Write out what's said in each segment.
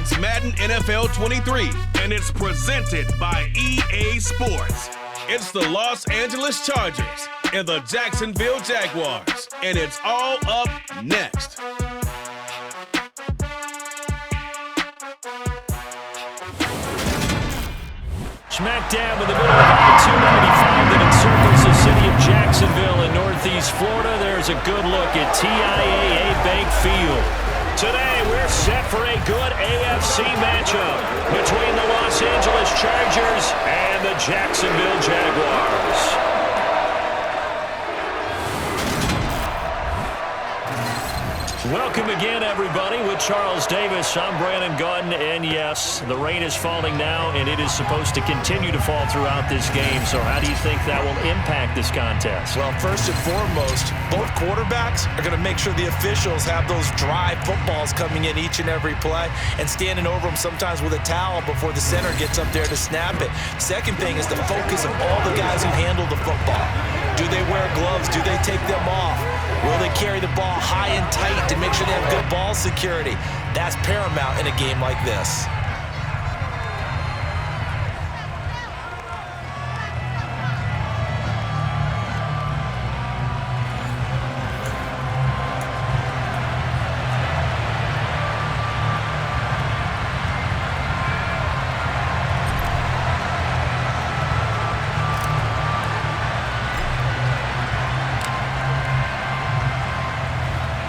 It's Madden NFL 23, and it's presented by EA Sports. It's the Los Angeles Chargers and the Jacksonville Jaguars, and it's all up next. Smack dab in the middle of I-295 that encircles the city of Jacksonville in northeast Florida. There's a good look at TIAA Bank Field. Today, we're set for a good AFC matchup between the Los Angeles Chargers and the Jacksonville Jaguars. Welcome again, everybody, with Charles Davis. I'm Brandon Gaudin, and yes, the rain is falling now, and it is supposed to continue to fall throughout this game. So how do you think that will impact this contest? Well, first and foremost, both quarterbacks are going to make sure the officials have those dry footballs coming in each and every play and standing over them sometimes with a towel before the center gets up there to snap it. Second thing is the focus of all the guys who handle the football. Do they wear gloves? Do they take them off? Will they carry the ball high and tight to make sure they have good ball security? That's paramount in a game like this.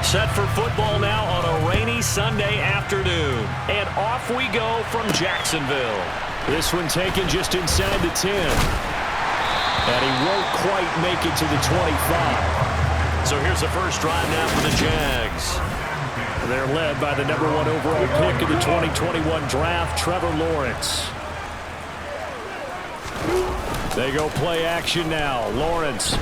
Set for football now on a rainy Sunday afternoon. And off we go from Jacksonville. This one taken just inside the 10. And he won't quite make it to the 25. So here's the first drive now for the Jags. They're led by the number 1 overall pick in the 2021 draft, Trevor Lawrence. They go play action now. Lawrence.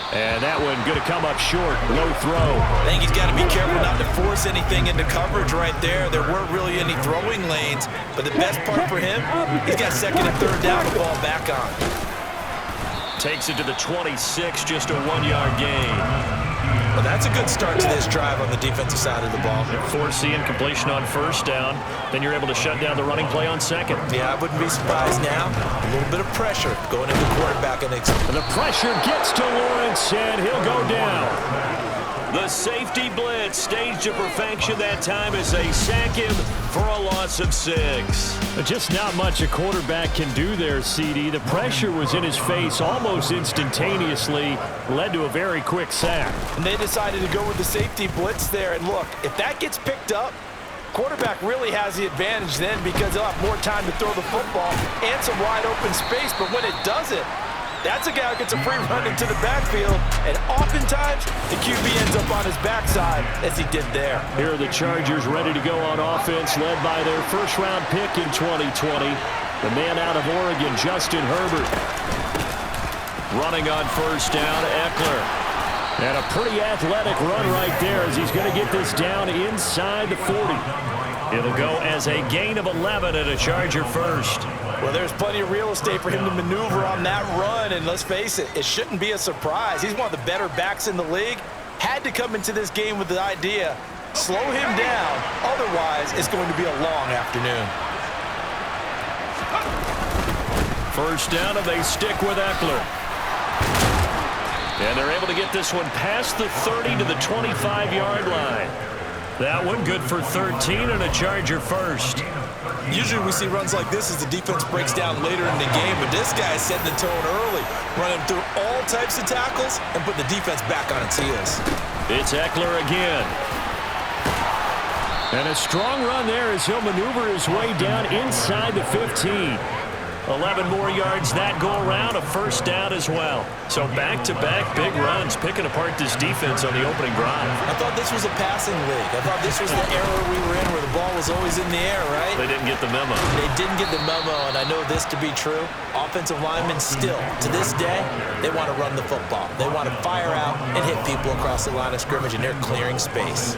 And that one going to come up short. Low throw. I think he's got to be careful not to force anything into coverage right there. There weren't really any throwing lanes. But the best part for him, he's got second and third down to fall back on. Takes it to the 26, just a 1-yard gain. Well, that's a good start to this drive on the defensive side of the ball. Forcing completion on first down. Then you're able to shut down the running play on second. Yeah, I wouldn't be surprised now. A little bit of pressure going into quarterback. And the pressure gets to Lawrence, and he'll go down. The safety blitz staged to perfection that time as they sack him for a loss of 6. Just not much a quarterback can do there, CD. The pressure was in his face almost instantaneously, led to a very quick sack. And they decided to go with the safety blitz there. And look, if that gets picked up, quarterback really has the advantage then because they'll have more time to throw the football and some wide open space. But when it doesn't, that's a guy who gets a free run into the backfield, and oftentimes the QB ends up on his backside as he did there. Here are the Chargers ready to go on offense, led by their first-round pick in 2020, the man out of Oregon, Justin Herbert. Running on first down, Eckler. And a pretty athletic run right there as he's going to get this down inside the 40. It'll go as a gain of 11 and a Charger first. Well, there's plenty of real estate for him to maneuver on that run, and let's face it, it shouldn't be a surprise. He's one of the better backs in the league. Had to come into this game with the idea, slow him down, otherwise it's going to be a long afternoon. First down, and they stick with Eckler. And they're able to get this one past the 30 to the 25-yard line. That one good for 13 and a Charger first. Usually we see runs like this as the defense breaks down later in the game, but this guy is setting the tone early, running through all types of tackles and putting the defense back on its heels. It's Eckler again. And a strong run there as he'll maneuver his way down inside the 15. 11 more yards that go around, a first down as well. So back-to-back big runs, picking apart this defense on the opening drive. I thought this was a passing league. I thought this was the era we were in where the ball was always in the air, right? They didn't get the memo. They didn't get the memo, and I know this to be true. Offensive linemen still, to this day, they want to run the football. They want to fire out and hit people across the line of scrimmage, and they're clearing space.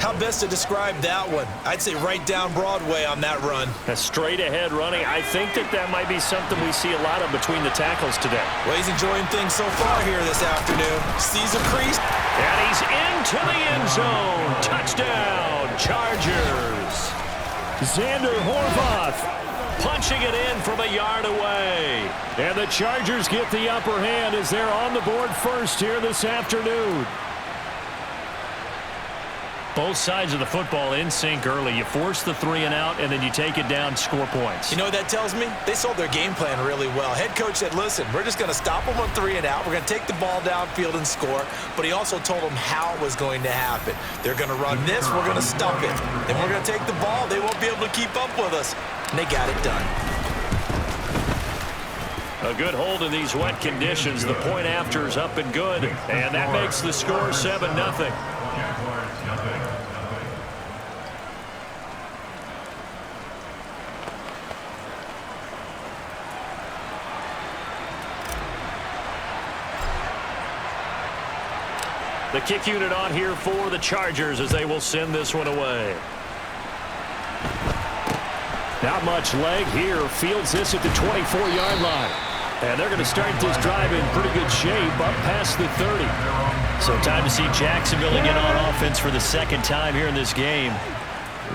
How best to describe that one? I'd say right down Broadway on that run. A straight ahead running. I think that might be something we see a lot of between the tackles today. Well, he's enjoying things so far here this afternoon. Sees a crease. And he's into the end zone. Touchdown, Chargers. Xander Horvath punching it in from a yard away. And the Chargers get the upper hand as they're on the board first here this afternoon. Both sides of the football in sync early. You force the 3 and out, and then you take it down, score points. You know what that tells me? They sold their game plan really well. Head coach said, listen, we're just going to stop them on 3 and out. We're going to take the ball downfield and score. But he also told them how it was going to happen. They're going to run this. We're going to stop it. Then we're going to take the ball. They won't be able to keep up with us. And they got it done. A good hold in these wet conditions. The point after is up and good. And that makes the score 7-0. The kick unit on here for the Chargers as they will send this one away. Not much leg here. Fields this at the 24-yard line. And they're going to start this drive in pretty good shape up past the 30. So time to see Jacksonville again on offense for the second time here in this game.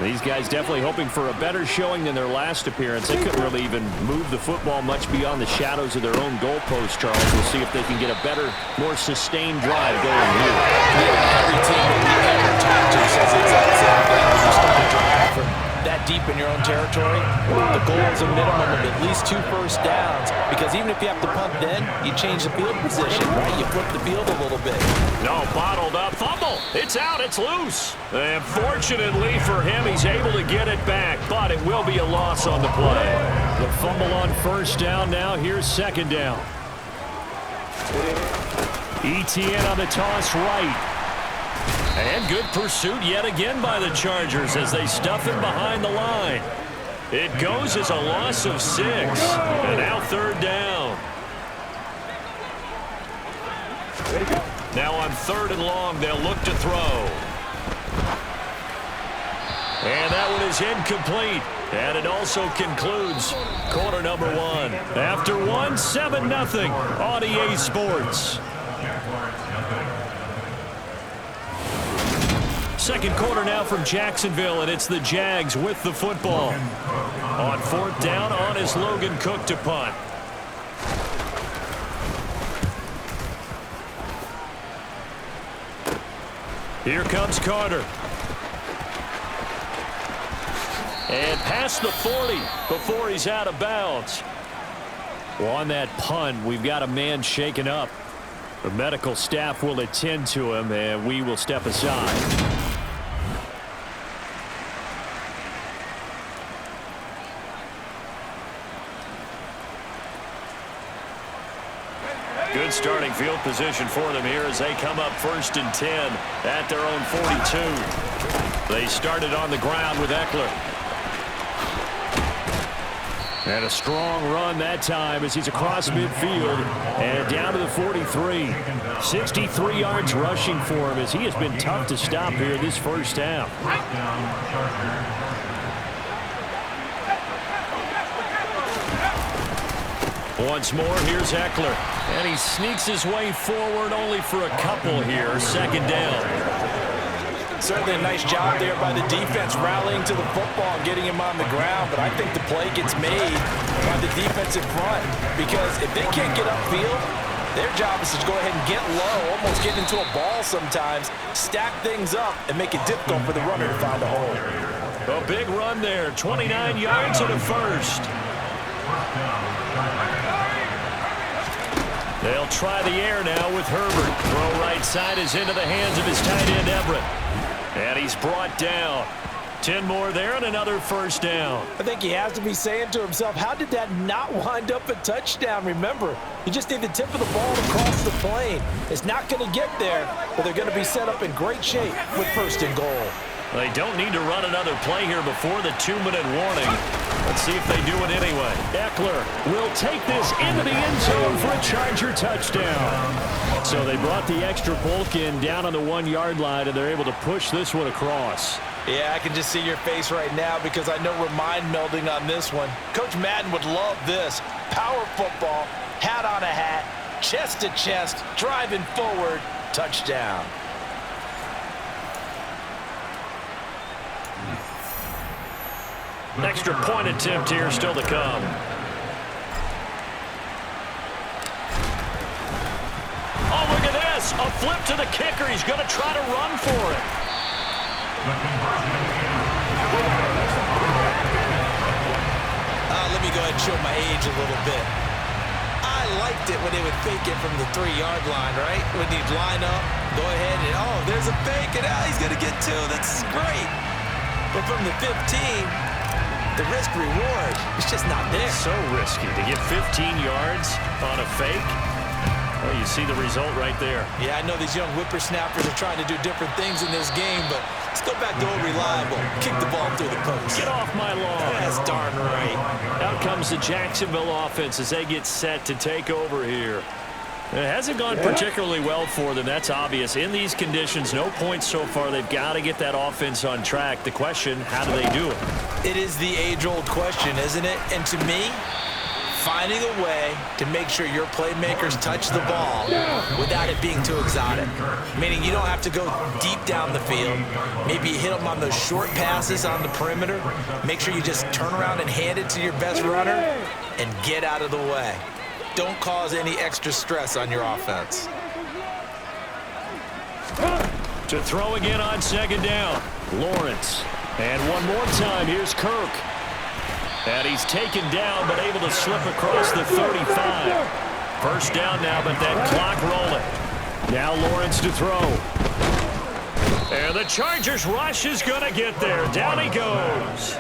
These guys definitely hoping for a better showing than their last appearance. They couldn't really even move the football much beyond the shadows of their own goalpost, Charles. We'll see if they can get a better, more sustained drive going here. Every team that we ever talked to says it's that same thing. When you start a drive from that deep in your own territory, the goal is a minimum of at least 2 first downs, because even if you have to punt then, you change the field position, right? You flip the field a little bit. No, bottled up. Fumble. It's out. It's loose. And fortunately for him, he's able to get it back, but it will be a loss on the play. The fumble on first down now. Here's second down. ETN on the toss right. And good pursuit yet again by the Chargers as they stuff him behind the line. It goes as a loss of 6. And now third down. Now on 3rd and long, they'll look to throw. And that one is incomplete. And it also concludes quarter number 1. After 1, 7-0 on EA Sports. Second quarter now from Jacksonville, and it's the Jags with the football. On 4th down, on is Logan Cook to punt. Here comes Carter. And past the 40 before he's out of bounds. Well, on that punt, we've got a man shaken up. The medical staff will attend to him, and we will step aside. Good starting field position for them here as they come up 1st and 10 at their own 42. They started on the ground with Eckler. And a strong run that time as he's across midfield and down to the 43. 63 yards rushing for him as he has been tough to stop here this first half. Once more, here's Eckler. And he sneaks his way forward only for a couple here. 2nd down. Certainly a nice job there by the defense rallying to the football and getting him on the ground. But I think the play gets made by the defense in front. Because if they can't get upfield, their job is to go ahead and get low, almost get into a ball sometimes, stack things up, and make it difficult for the runner to find a hole. A big run there. 29 yards and a first. They'll try the air now with Herbert. Throw right side is into the hands of his tight end, Everett. And he's brought down. 10 more there and another first down. I think he has to be saying to himself, how did that not wind up a touchdown? Remember, you just need the tip of the ball to cross the plane. It's not going to get there, but they're going to be set up in great shape with 1st and goal. They don't need to run another play here before the 2-minute warning. Let's see if they do it anyway. Eckler will take this into the end zone for a Charger touchdown. So they brought the extra bulk in down on the 1-yard line, and they're able to push this one across. Yeah, I can just see your face right now because I know we're mind melding on this one. Coach Madden would love this. Power football, hat on a hat, chest to chest, driving forward, touchdown. Extra point attempt here still to come. Oh, look at this. A flip to the kicker. He's going to try to run for it. Let me go ahead and show my age a little bit. I liked it when they would fake it from the 3-yard line, right? When he'd line up, go ahead and, oh, there's a fake, and he's going to get 2. That's great. But from the 15, the risk-reward is just not there. So risky to get 15 yards on a fake. Well, you see the result right there. Yeah, I know these young whippersnappers are trying to do different things in this game, but let's go back to old reliable. Kick the ball through the post. Get off my lawn. That's darn right. Out comes the Jacksonville offense as they get set to take over here. It hasn't gone particularly well for them. That's obvious. In these conditions, no points so far. They've got to get that offense on track. The question, how do they do it? It is the age-old question, isn't it? And to me, finding a way to make sure your playmakers touch the ball without it being too exotic. Meaning you don't have to go deep down the field. Maybe you hit them on those short passes on the perimeter. Make sure you just turn around and hand it to your best runner and get out of the way. Don't cause any extra stress on your offense. To throw again on second down, Lawrence. And one more time, here's Kirk. And he's taken down, but able to slip across the 35. First down now, but that clock rolling. Now Lawrence to throw. And the Chargers rush is going to get there. Down he goes.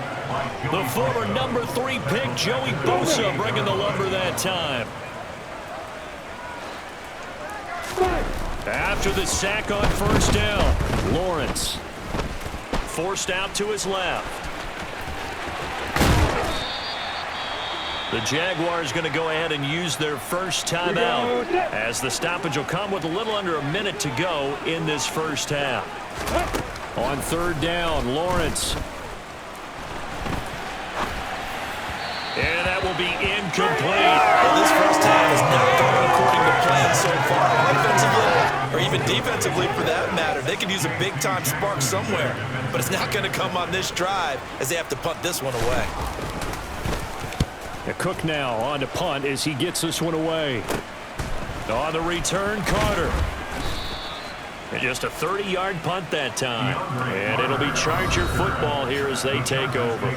The former number 3 pick, Joey Bosa, bringing the lumber that time. After the sack on first down, Lawrence forced out to his left. The Jaguars going to go ahead and use their first timeout as the stoppage will come with a little under a minute to go in this first half. On third down, Lawrence. And that will be incomplete. Well, this first half is not going according to plan so far, offensively or even defensively for that matter. They could use a big-time spark somewhere, but it's not going to come on this drive as they have to punt this one away. Cook now on to punt as he gets this one away. On the return, Carter. And just a 30-yard punt that time. And it'll be Charger football here as they take over.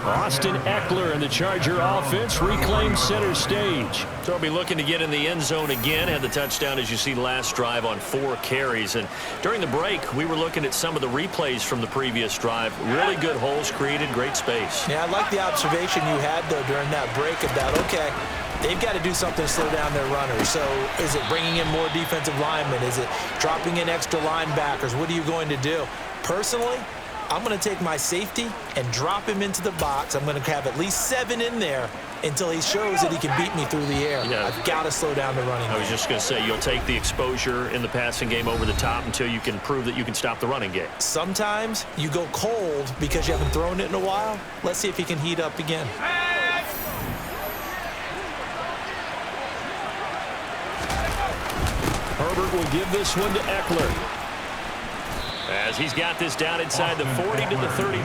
Austin Eckler and the Charger offense reclaim center stage. So they'll be looking to get in the end zone again. Had the touchdown, as you see, last drive on 4 carries. And during the break, we were looking at some of the replays from the previous drive. Really good holes created, great space. Yeah, I like the observation you had, though, during that break about, okay, they've got to do something to slow down their runners. So is it bringing in more defensive linemen? Is it dropping in extra linebackers? What are you going to do? Personally, I'm going to take my safety and drop him into the box. I'm going to have at least 7 in there until he shows that he can beat me through the air. Yeah. I've got to slow down the running game. I was just going to say, you'll take the exposure in the passing game over the top until you can prove that you can stop the running game. Sometimes you go cold because you haven't thrown it in a while. Let's see if he can heat up again. Herbert will give this one to Eckler as he's got this down inside the 40 to the 39.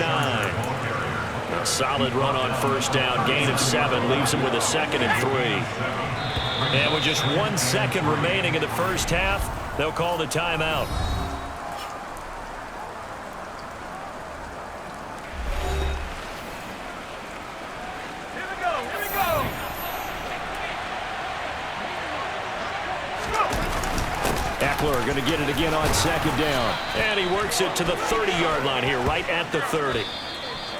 A solid run on first down. Gain of 7 leaves him with a 2nd and 3. And with just 1 second remaining in the first half, they'll call the timeout. Eckler going to get it again on second down. And he works it to the 30-yard line here, right at the 30.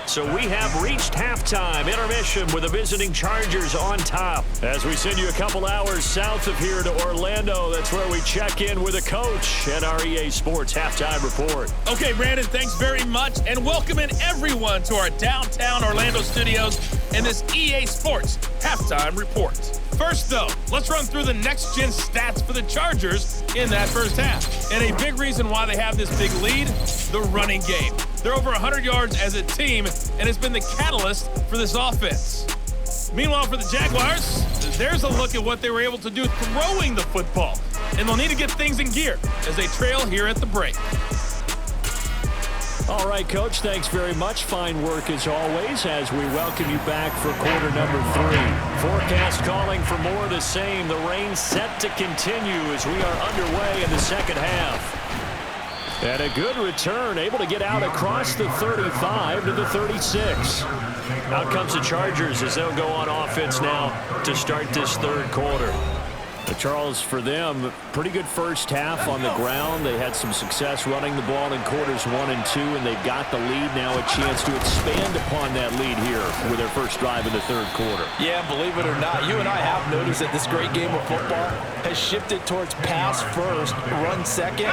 So we have reached halftime intermission with the visiting Chargers on top. As we send you a couple hours south of here to Orlando, that's where we check in with a coach at our EA Sports Halftime Report. Okay, Brandon, thanks very much, and welcoming everyone to our downtown Orlando studios and this EA Sports Halftime Report. First, though, let's run through the next-gen stats for the Chargers in that first half. And a big reason why they have this big lead, the running game. They're over 100 yards as a team, and it's been the catalyst for this offense. Meanwhile, for the Jaguars, there's a look at what they were able to do throwing the football. And they'll need to get things in gear as they trail here at the break. All right, Coach, thanks very much. Fine work as always as we welcome you back for quarter number 3. Forecast calling for more of the same. The rain set to continue as we are underway in the second half. And a good return, able to get out across the 35 to the 36. Out comes the Chargers as they'll go on offense now to start this third quarter. Charles, for them, pretty good first half on the ground. They had some success running the ball in quarters 1 and 2, and they've got the lead now, a chance to expand upon that lead here with their first drive in the third quarter. Yeah, believe it or not, you and I have noticed that this great game of football has shifted towards pass first, run second.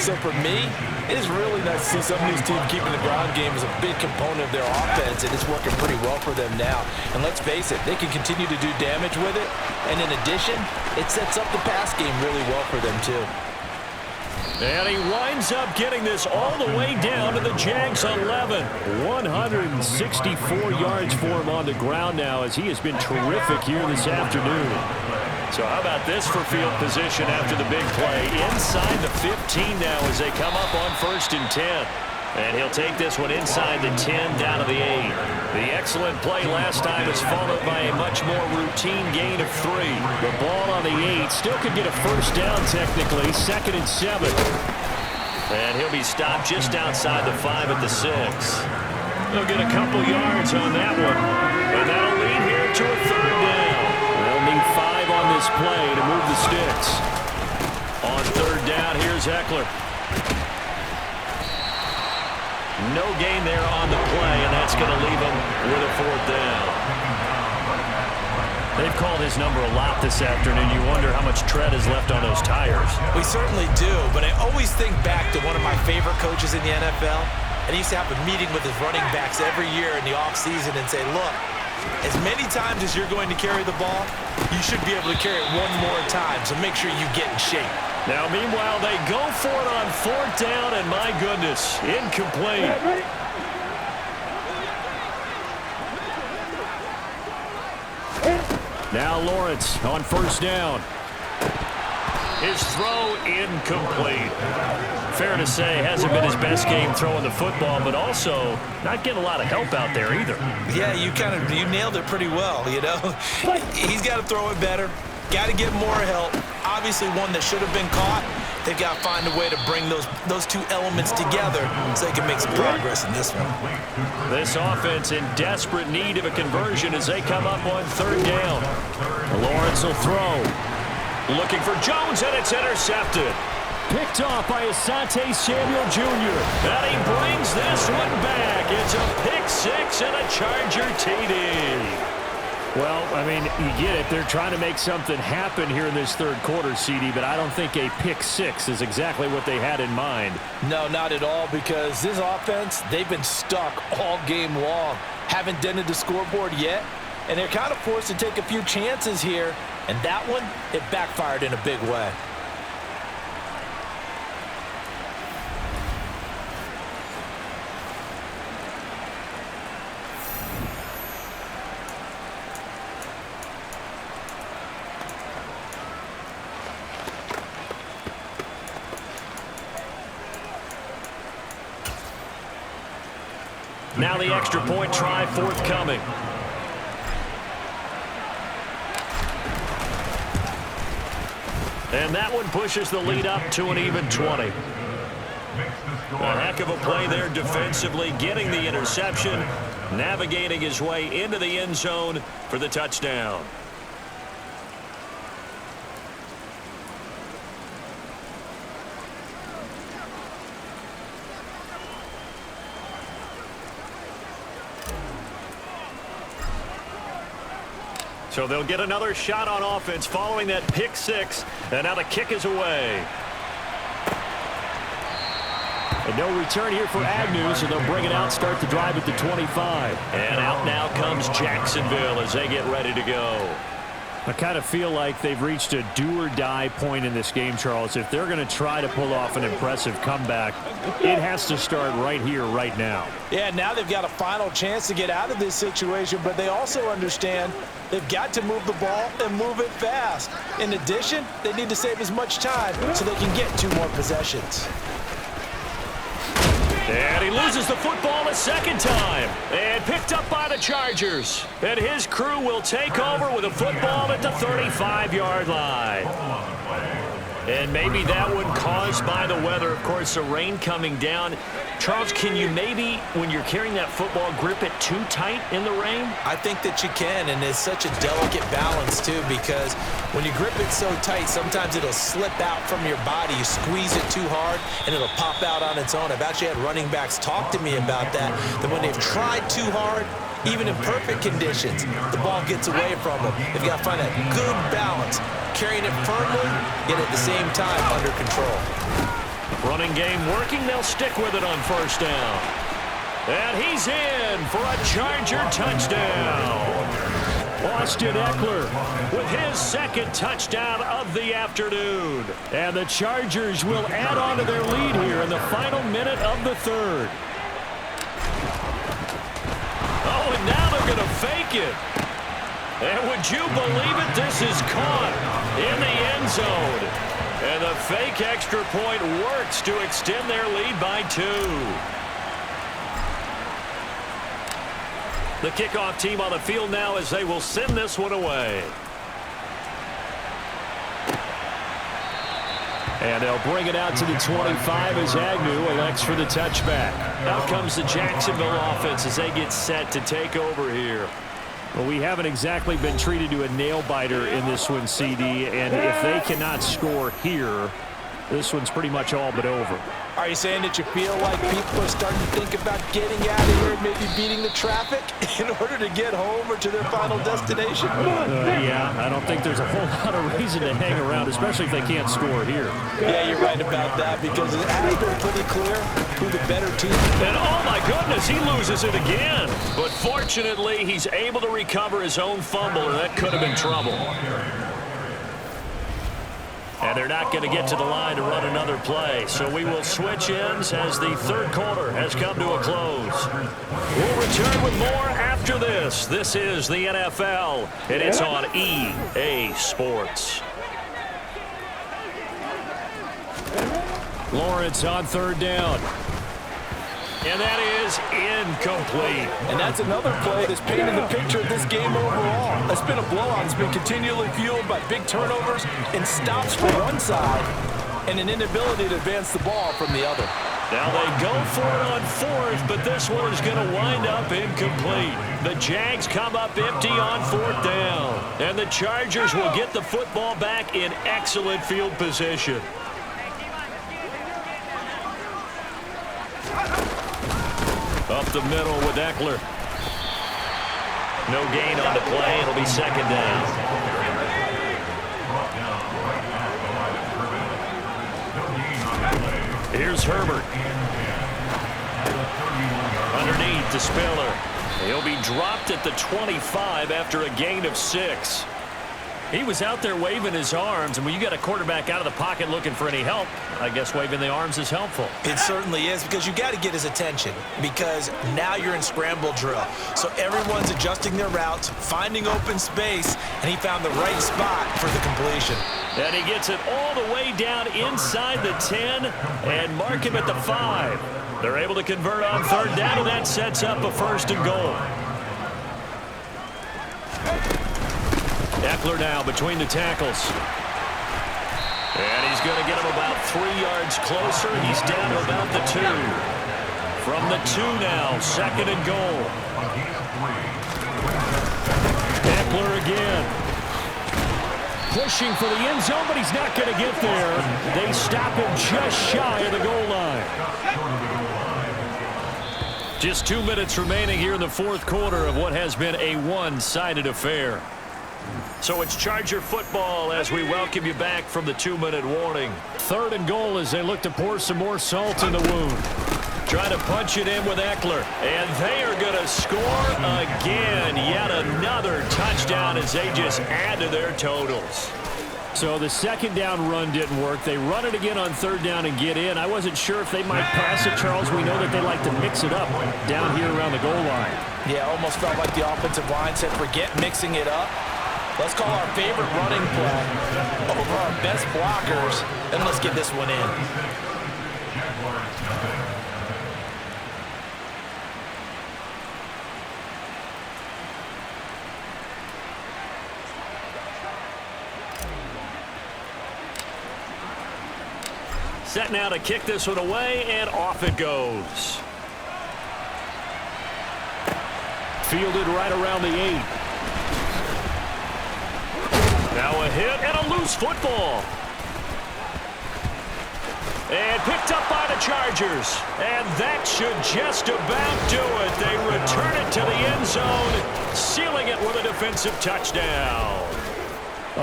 So for me, it is really nice to see some of these teams keeping the ground game as a big component of their offense, and it's working pretty well for them now. And let's face it, they can continue to do damage with it, and in addition, it sets up the pass game really well for them too. And he winds up getting this all the way down to the Jags 11. 164 yards for him on the ground now as he has been terrific here this afternoon. So how about this for field position after the big play? Inside the 15 now as they come up on 1st and 10. And he'll take this one inside the 10 down to the 8. The excellent play last time is followed by a much more routine gain of 3. The ball on the 8 still could get a first down technically. 2nd and 7. And he'll be stopped just outside the 5 at the 6. They'll get a couple yards on that one. And that'll lead here to a 3rd down. They'll need 5 on this play to move the sticks. On 3rd down, here's Eckler. No gain there on the play, and that's going to leave him with a 4th down. They've called his number a lot this afternoon. You wonder how much tread is left on those tires. We certainly do, but I always think back to one of my favorite coaches in the NFL, and he used to have a meeting with his running backs every year in the offseason and say, look, as many times as you're going to carry the ball, you should be able to carry it one more time, so make sure you get in shape. Now, meanwhile, they go for it on 4th down, and my goodness, incomplete. Now Lawrence on 1st down. His throw incomplete. Fair to say, hasn't been his best game throwing the football, but also not getting a lot of help out there either. Yeah, you nailed it pretty well, you know. He's got to throw it better. Got to get more help. Obviously one that should have been caught. They've got to find a way to bring those two elements together so they can make some progress in this one. This offense in desperate need of a conversion as they come up on 3rd down. Lawrence will throw. Looking for Jones, and it's intercepted. Picked off by Asante Samuel Jr. And he brings this one back. It's a pick 6 and a Charger TD. Well, I mean, you get it. They're trying to make something happen here in this third quarter, CD, but I don't think a pick 6 is exactly what they had in mind. No, not at all, because this offense, they've been stuck all game long. Haven't dented the scoreboard yet, and they're kind of forced to take a few chances here, and that one, it backfired in a big way. Now the extra point try forthcoming. And that one pushes the lead up to an even 20. A heck of a play there defensively, getting the interception, navigating his way into the end zone for the touchdown. So they'll get another shot on offense following that pick six. And now the kick is away. And no return here for Agnew, so they'll bring it out, start the drive at the 25. And out now comes Jacksonville as they get ready to go. I kind of feel like they've reached a do-or-die point in this game, Charles. If they're going to try to pull off an impressive comeback, it has to start right here, right now. Yeah, now they've got a final chance to get out of this situation, but they also understand they've got to move the ball and move it fast. In addition, they need to save as much time so they can get 2 more possessions. And he loses the football a second time. And picked up by the Chargers. And his crew will take over with a football at the 35-yard line. And maybe that one caused by the weather. Of course, the rain coming down. Charles, can you maybe, when you're carrying that football, grip it too tight in the rain? I think that you can, and it's such a delicate balance, too, because when you grip it so tight, sometimes it'll slip out from your body. You squeeze it too hard, and it'll pop out on its own. I've actually had running backs talk to me about that when they've tried too hard, even in perfect conditions, the ball gets away from them. They've got to find that good balance, carrying it firmly, yet at the same time under control. Running game working. They'll stick with it on first down. And he's in for a Charger touchdown. Austin Ekeler with his second touchdown of the afternoon. And the Chargers will add on to their lead here in the final minute of the third. Oh, and now they're going to fake it. And would you believe it? This is caught in the end zone. And the fake extra point works to extend their lead by 2. The kickoff team on the field now as they will send this one away. And they'll bring it out to the 25 as Agnew elects for the touchback. Out comes the Jacksonville offense as they get set to take over here. Well, we haven't exactly been treated to a nail-biter in this one, CD, and if they cannot score here, this one's pretty much all but over. Are you saying that you feel like people are starting to think about getting out of here and maybe beating the traffic in order to get home or to their final destination? Yeah, I don't think there's a whole lot of reason to hang around, especially if they can't score here. Yeah, you're right about that because it has been pretty clear who the better team is. And oh my goodness, he loses it again. But fortunately, he's able to recover his own fumble, and that could have been trouble. And they're not going to get to the line to run another play. So we will switch ends as the third quarter has come to a close. We'll return with more after this. This is the NFL, and it's on EA Sports. Lawrence on third down. And that is incomplete. And that's another play that's painted the picture of this game overall. It's been a blowout. It's been continually fueled by big turnovers and stops from one side and an inability to advance the ball from the other. Now they go for it on fourth, but this one is going to wind up incomplete. The Jags come up empty on fourth down. And the Chargers will get the football back in excellent field position. Up the middle with Ekeler. No gain on the play. It'll be second down. Here's Herbert. Underneath to Spiller. He'll be dropped at the 25 after a gain of 6. He was out there waving his arms, and when you got a quarterback out of the pocket looking for any help, I guess waving the arms is helpful. It certainly is, because you got to get his attention, because now you're in scramble drill. So everyone's adjusting their routes, finding open space, and he found the right spot for the completion. And he gets it all the way down inside the 10 and mark him at the 5. They're able to convert on third down, and that sets up a first and goal. Ekeler now between the tackles. And he's going to get him about 3 yards closer. He's down to about the 2. From the 2 now, second and goal. Ekeler again. Pushing for the end zone, but he's not going to get there. They stop him just shy of the goal line. Just 2 minutes remaining here in the fourth quarter of what has been a one-sided affair. So it's Charger football as we welcome you back from the 2-minute warning. 3rd and goal as they look to pour some more salt in the wound. Trying to punch it in with Eckler. And they are going to score again. Yet another touchdown as they just add to their totals. So the 2nd down run didn't work. They run it again on 3rd down and get in. I wasn't sure if they might pass it, Charles. We know that they like to mix it up down here around the goal line. Yeah, almost felt like the offensive line said, forget mixing it up. Let's call our favorite running play over our best blockers, and let's get this one in. Set now to kick this one away, and off it goes. Fielded right around the 8. Now a hit and a loose football. And picked up by the Chargers. And that should just about do it. They return it to the end zone, sealing it with a defensive touchdown.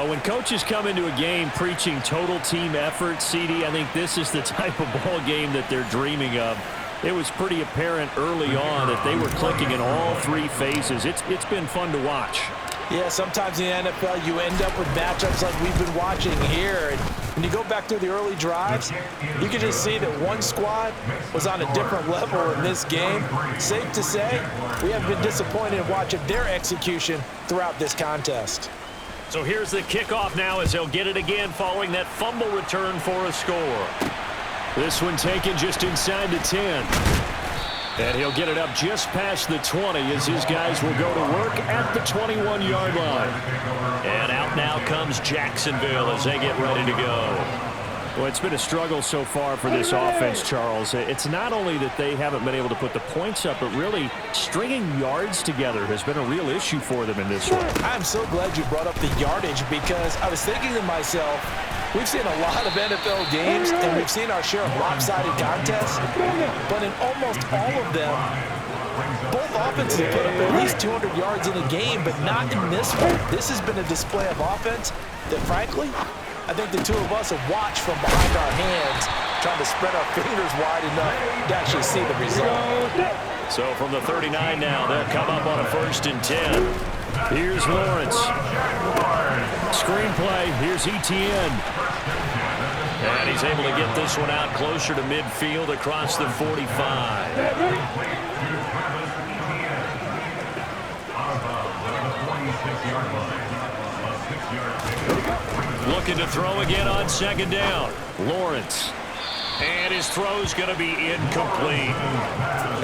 When coaches come into a game preaching total team effort, CD, I think this is the type of ball game that they're dreaming of. It was pretty apparent early on that they were clicking in all 3 phases. It's been fun to watch. Yeah, sometimes in the NFL you end up with matchups like we've been watching here. And when you go back through the early drives, you can just see that one squad was on a different level in this game. Safe to say, we have been disappointed in watching their execution throughout this contest. So here's the kickoff now as they'll get it again following that fumble return for a score. This one taken just inside the 10. And he'll get it up just past the 20 as his guys will go to work at the 21-yard line. And out now comes Jacksonville as they get ready to go. Well, it's been a struggle so far for this offense, Charles. It's not only that they haven't been able to put the points up, but really stringing yards together has been a real issue for them in this one. I'm so glad you brought up the yardage because I was thinking to myself, we've seen a lot of NFL games and we've seen our share of lopsided contests, but in almost all of them, both offenses have put up at least 200 yards in a game, but not in this one. This has been a display of offense that, frankly, I think the two of us have watched from behind our hands, trying to spread our fingers wide enough to actually see the result. So from the 39 now, they'll come up on a 1st and 10. Here's Lawrence. Screenplay. Here's Etienne. And he's able to get this one out closer to midfield across the 45. Looking to throw again on 2nd down. Lawrence. And his throw's going to be incomplete.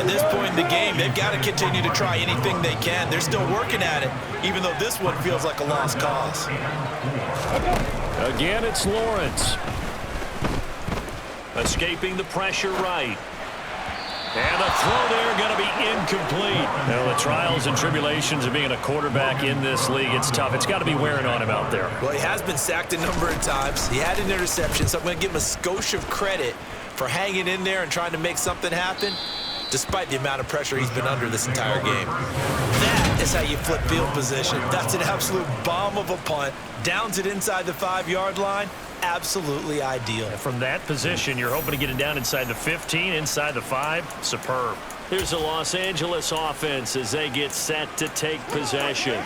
At this point in the game, they've got to continue to try anything they can. They're still working at it, even though this one feels like a lost cause. Again, it's Lawrence. Escaping the pressure right. And the throw there going to be incomplete. Well, the trials and tribulations of being a quarterback in this league, it's tough. It's got to be wearing on him out there. Well, he has been sacked a number of times. He had an interception, so I'm going to give him a skosh of credit for hanging in there and trying to make something happen, despite the amount of pressure he's been under this entire game. That is how you flip field position. That's an absolute bomb of a punt. Downs it inside the 5-yard line. Absolutely ideal. From that position, you're hoping to get it down inside the 15, inside the 5. Superb. Here's the Los Angeles offense as they get set to take possession.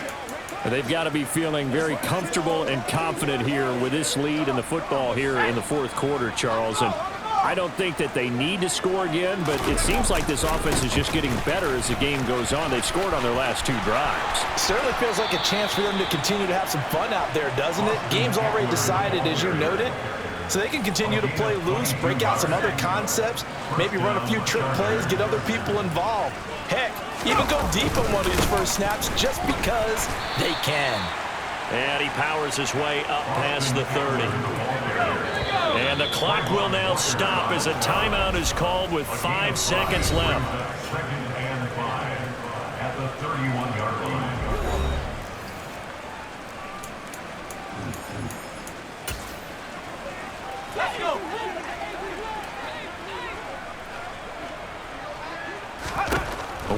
They've got to be feeling very comfortable and confident here with this lead in the football here in the 4th quarter, Charles. And I don't think that they need to score again, but it seems like this offense is just getting better as the game goes on. They've scored on their last 2 drives. Certainly feels like a chance for them to continue to have some fun out there, doesn't it? Game's already decided, as you noted, so they can continue to play loose, break out some other concepts, maybe run a few trick plays, get other people involved. Heck, even go deep on one of these first snaps just because they can. And he powers his way up past the 30. And the clock will now stop as a timeout is called with 5 seconds left. At the 31-yard line. Let's go.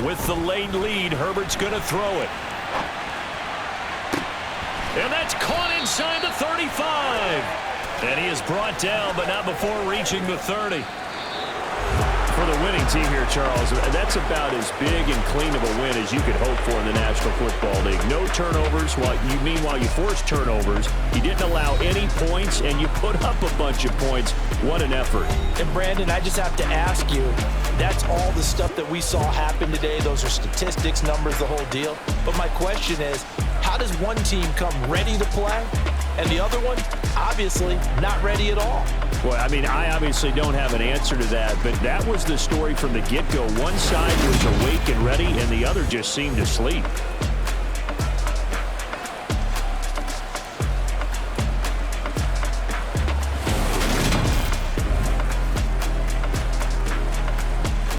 With the late lead, Herbert's going to throw it. And that's caught inside the 35. And he is brought down, but not before reaching the 30. For the winning team here, Charles, that's about as big and clean of a win as you could hope for in the National Football League. No turnovers. Meanwhile, you forced turnovers. You didn't allow any points, and you put up a bunch of points. What an effort. And, Brandon, I just have to ask you, that's all the stuff that we saw happen today. Those are statistics, numbers, the whole deal. But my question is, how does one team come ready to play and the other one, obviously, not ready at all? Well, I mean, I obviously don't have an answer to that, but that was the story from the get-go. One side was awake and ready, and the other just seemed to sleep.